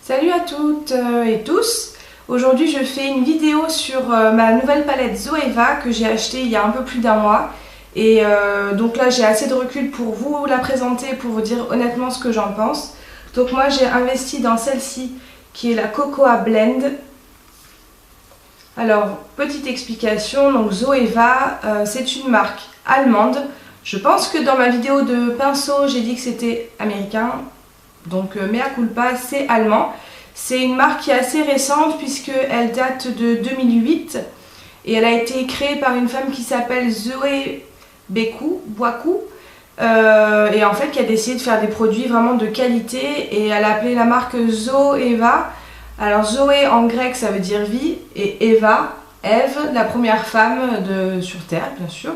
Salut à toutes et tous. Aujourd'hui je fais une vidéo sur ma nouvelle palette Zoeva que j'ai achetée il y a un peu plus d'un mois. Et donc là j'ai assez de recul pour vous la présenter, pour vous dire honnêtement ce que j'en pense. Donc moi j'ai investi dans celle-ci qui est la Cocoa Blend. Alors petite explication, donc Zoeva c'est une marque allemande. Je pense que dans ma vidéo de pinceau j'ai dit que c'était américain. Donc mea culpa, c'est allemand. C'est une marque qui est assez récente puisqu'elle date de 2008 et elle a été créée par une femme qui s'appelle Zoé Boicou et en fait qui a décidé de faire des produits vraiment de qualité et elle a appelé la marque Zoeva. Alors Zoé en grec ça veut dire vie et Eva, Ève, la première femme sur Terre bien sûr.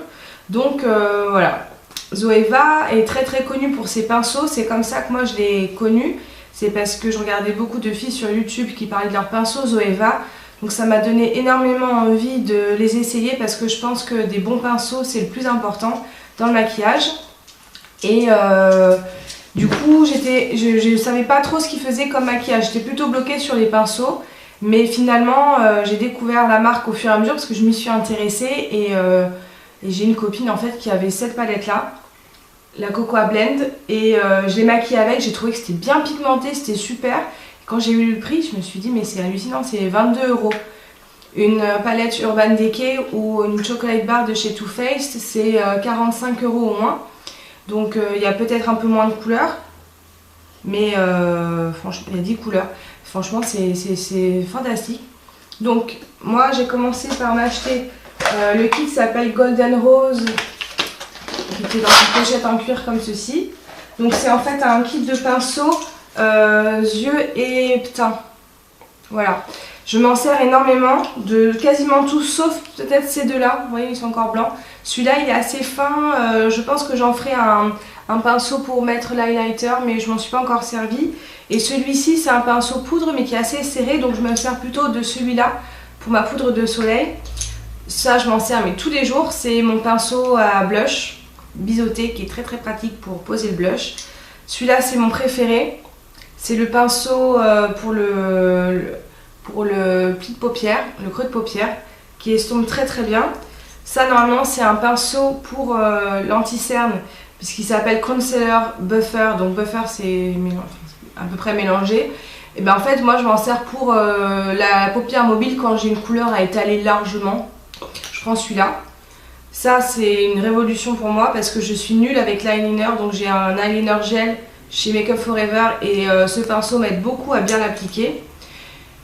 Donc voilà. Zoeva est très connue pour ses pinceaux, c'est comme ça que moi je l'ai connue. C'est parce que je regardais beaucoup de filles sur YouTube qui parlaient de leurs pinceaux Zoeva. Donc ça m'a donné énormément envie de les essayer parce que je pense que des bons pinceaux c'est le plus important dans le maquillage. Et du coup je savais pas trop ce qu'ils faisaient comme maquillage, j'étais plutôt bloquée sur les pinceaux. Mais finalement j'ai découvert la marque au fur et à mesure parce que je m'y suis intéressée et j'ai une copine en fait qui avait cette palette là, la Cocoa Blend, et je l'ai maquillée avec, j'ai trouvé que c'était bien pigmenté, c'était super. Quand j'ai eu le prix, je me suis dit mais c'est hallucinant, c'est 22 €. Une palette Urban Decay ou une chocolate bar de chez Too Faced, c'est 45 € au moins. Donc il y a peut-être un peu moins de couleurs, mais franchement il y a 10 couleurs. Franchement c'est fantastique. Donc moi j'ai commencé par m'acheter le kit s'appelle Golden Rose, qui était dans une pochette en cuir comme ceci. Donc c'est en fait un kit de pinceaux, yeux et teint. Voilà. Je m'en sers énormément de quasiment tout sauf peut-être ces deux-là. Vous voyez ils sont encore blancs. Celui-là il est assez fin. Je pense que j'en ferai un pinceau pour mettre l'highlighter mais je m'en suis pas encore servi. Et celui-ci c'est un pinceau poudre mais qui est assez serré donc je me sers plutôt de celui-là pour ma poudre de soleil. Ça je m'en sers mais tous les jours, c'est mon pinceau à blush biseauté qui est très pratique pour poser le blush. Celui-là c'est mon préféré, c'est le pinceau pour le pli de paupière, le creux de paupière qui estompe très bien. Ça normalement c'est un pinceau pour l'anti-cerne puisqu'il s'appelle Concealer Buffer, donc buffer c'est à peu près mélangé. Et bien en fait moi je m'en sers pour la paupière mobile quand j'ai une couleur à étaler largement. Je prends celui-là. Ça c'est une révolution pour moi parce que je suis nulle avec l'eyeliner, donc j'ai un eyeliner gel chez Make Up For Ever et ce pinceau m'aide beaucoup à bien l'appliquer.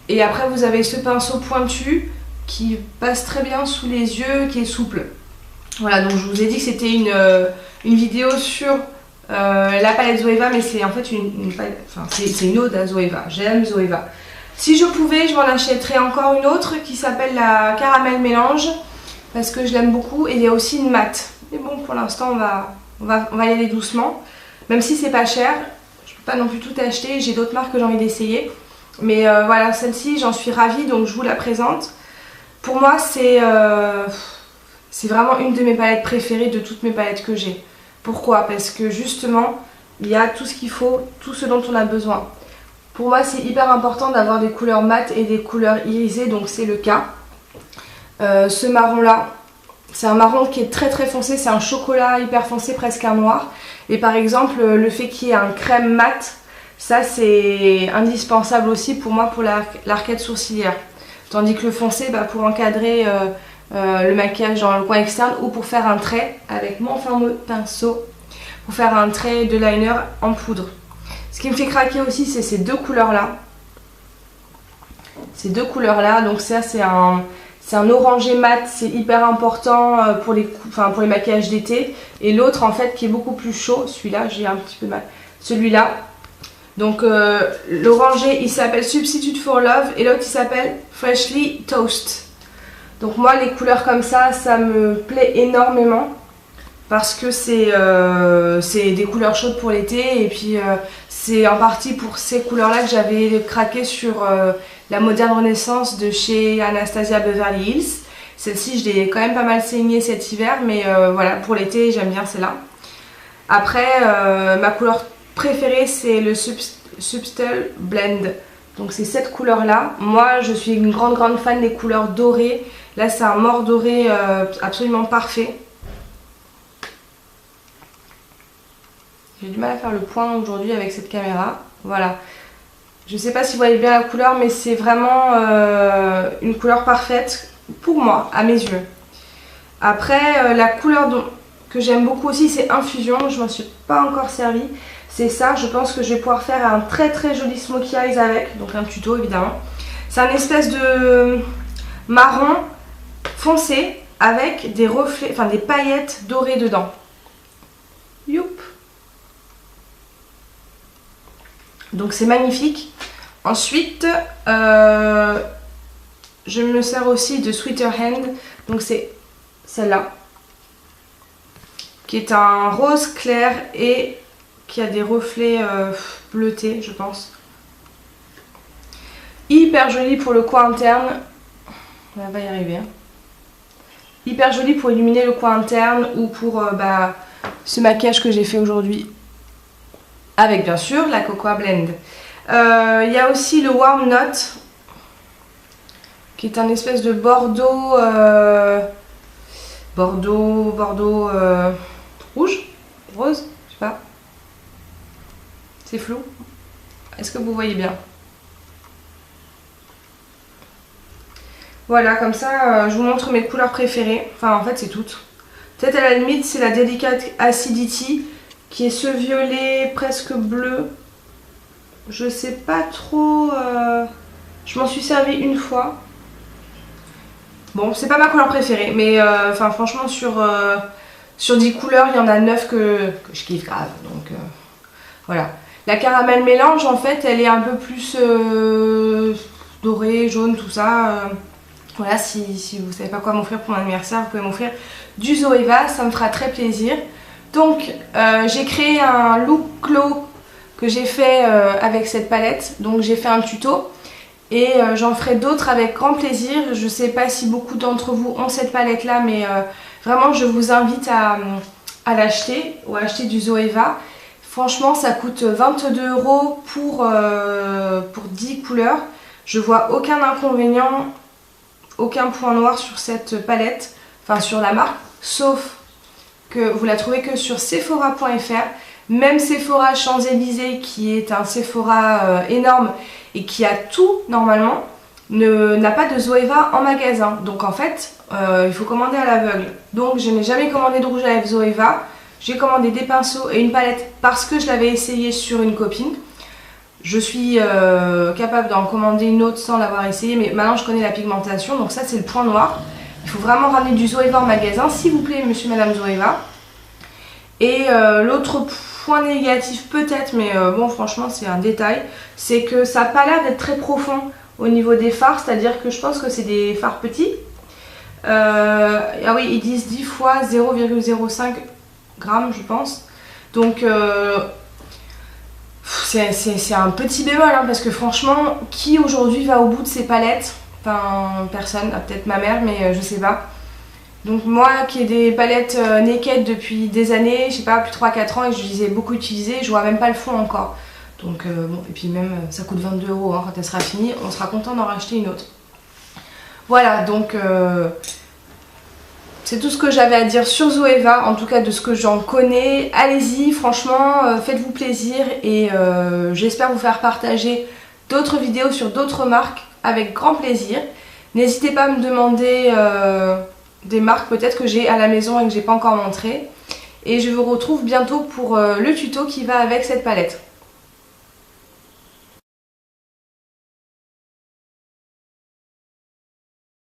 Et après vous avez ce pinceau pointu qui passe très bien sous les yeux, qui est souple. Voilà, donc je vous ai dit que c'était une vidéo sur la palette Zoeva, mais c'est en fait c'est une ode à Zoeva. J'aime Zoeva. Si je pouvais, je m'en achèterais encore une autre qui s'appelle la Caramel Mélange parce que je l'aime beaucoup, et il y a aussi une matte. Mais bon, pour l'instant on va y aller doucement, même si c'est pas cher. Je peux pas non plus tout acheter, j'ai d'autres marques que j'ai envie d'essayer. Mais voilà, celle-ci j'en suis ravie, donc je vous la présente. Pour moi c'est vraiment une de mes palettes préférées de toutes mes palettes que j'ai. Pourquoi? Parce que justement il y a tout ce qu'il faut, tout ce dont on a besoin. Pour moi c'est hyper important d'avoir des couleurs mates et des couleurs irisées, donc c'est le cas. Ce marron là, c'est un marron qui est très foncé, c'est un chocolat hyper foncé, presque un noir. Et par exemple le fait qu'il y ait un crème mat, ça c'est indispensable aussi pour moi pour l'arcade sourcilière. Tandis que le foncé, pour encadrer le maquillage dans le coin externe ou pour faire un trait avec mon fameux pinceau, pour faire un trait de liner en poudre. Ce qui me fait craquer aussi c'est ces deux couleurs là. Ces deux couleurs là, donc ça c'est un orangé mat, c'est hyper important pour les maquillages d'été. Et l'autre en fait qui est beaucoup plus chaud, celui-là j'ai un petit peu mal, celui-là. Donc l'orangé il s'appelle Substitute for Love et l'autre il s'appelle Freshly Toast. Donc moi les couleurs comme ça me plaît énormément parce que c'est des couleurs chaudes pour l'été. Et puis c'est en partie pour ces couleurs là que j'avais craqué sur la Moderne Renaissance de chez Anastasia Beverly Hills. Celle-ci je l'ai quand même pas mal saignée cet hiver, mais voilà, pour l'été j'aime bien celle-là. Après ma couleur préférée c'est le Subtle Blend. Donc c'est cette couleur là. Moi je suis une grande fan des couleurs dorées. Là c'est un mort doré absolument parfait. J'ai du mal à faire le point aujourd'hui avec cette caméra. Voilà. Je sais pas si vous voyez bien la couleur, mais c'est vraiment une couleur parfaite pour moi, à mes yeux. Après, la couleur que j'aime beaucoup aussi, c'est Infusion. Je m'en suis pas encore servi. C'est ça, je pense que je vais pouvoir faire un très joli smokey eyes avec. Donc un tuto évidemment. C'est un espèce de marron foncé avec des reflets, enfin des paillettes dorées dedans. Youp! Donc c'est magnifique. Ensuite, je me sers aussi de Sweeter Hand. Donc c'est celle-là. Qui est un rose clair et qui a des reflets bleutés, je pense. Hyper joli pour le coin interne. On va y arriver. Hyper joli pour illuminer le coin interne ou pour ce maquillage que j'ai fait aujourd'hui. Avec bien sûr la Cocoa Blend. Il y a aussi le Warm Note qui est un espèce de bordeaux rouge, rose, je sais pas. C'est flou. Est-ce que vous voyez bien? Voilà, comme ça je vous montre mes couleurs préférées. Enfin en fait c'est toutes. Peut-être à la limite c'est la Delicate Acidity qui est ce violet presque bleu. Je sais pas trop. Je m'en suis servi une fois. Bon, c'est pas ma couleur préférée, mais enfin franchement sur 10 couleurs, il y en a 9 que je kiffe grave. Donc voilà. La caramel mélange, en fait, elle est un peu plus dorée, jaune, tout ça. Voilà, si vous savez pas quoi m'offrir pour mon anniversaire, vous pouvez m'offrir du Zoeva, ça me fera très plaisir. Donc j'ai créé un look glow que j'ai fait avec cette palette. Donc j'ai fait un tuto et j'en ferai d'autres avec grand plaisir. Je sais pas si beaucoup d'entre vous ont cette palette là, mais vraiment je vous invite à l'acheter ou à acheter du Zoeva. Franchement ça coûte 22 € pour 10 couleurs. Je vois aucun inconvénient, aucun point noir sur cette palette, enfin sur la marque, sauf que vous la trouvez que sur Sephora.fr. Même Sephora Champs-Élysées, qui est un Sephora énorme et qui a tout normalement, n'a pas de Zoeva en magasin. Donc en fait, il faut commander à l'aveugle. Donc je n'ai jamais commandé de rouge à lèvres Zoeva. J'ai commandé des pinceaux et une palette parce que je l'avais essayé sur une copine. Je suis capable d'en commander une autre sans l'avoir essayé, mais maintenant je connais la pigmentation. Donc ça c'est le point noir. Il faut vraiment ramener du Zoeva en magasin, s'il vous plaît, monsieur, madame Zoeva. Et l'autre point négatif peut-être, mais bon franchement c'est un détail, c'est que ça n'a pas l'air d'être très profond au niveau des fards, c'est-à-dire que je pense que c'est des fards petits. Ah oui, ils disent 10 fois 0,05 grammes je pense. Donc c'est un petit bémol hein, parce que franchement, qui aujourd'hui va au bout de ces palettes? Enfin personne, peut-être ma mère, mais je sais pas. Donc moi qui ai des palettes Naked depuis des années, je sais pas, plus de 3-4 ans et que je les ai beaucoup utilisées, je vois même pas le fond encore. Donc bon, et puis même ça coûte 22 € hein, quand elle sera finie, on sera content d'en racheter une autre. Voilà, donc c'est tout ce que j'avais à dire sur Zoeva, en tout cas de ce que j'en connais. Allez-y, franchement, faites-vous plaisir et j'espère vous faire partager d'autres vidéos sur d'autres marques avec grand plaisir. N'hésitez pas à me demander des marques peut-être que j'ai à la maison et que j'ai pas encore montré. Et je vous retrouve bientôt pour le tuto qui va avec cette palette.